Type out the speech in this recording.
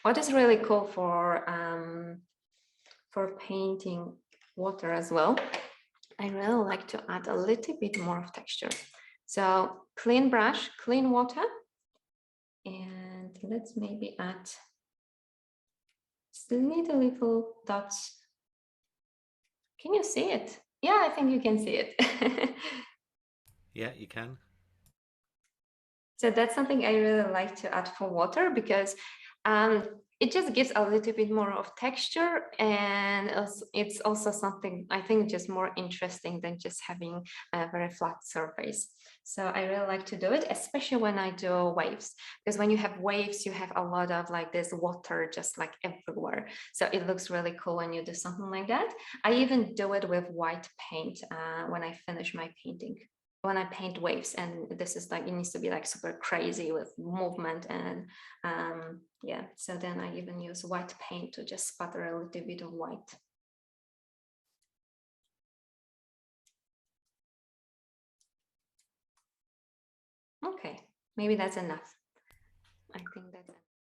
What is really cool for painting water as well, I really like to add a little bit more of texture. So clean brush, clean water, and let's maybe add still need a little dots. Can you see it? Yeah, I think you can see it. Yeah, you can. So that's something I really like to add for water because it just gives a little bit more of texture, and it's also something I think just more interesting than just having a very flat surface. So I really like to do it, especially when I do waves, because when you have waves, you have a lot of like this water just like everywhere. So it looks really cool when you do something like that. I even do it with white paint when I finish my painting, when I paint waves, and this is like, it needs to be like super crazy with movement, and yeah, so then I even use white paint to just splatter a little bit of white. Okay, maybe that's enough. I think that's enough.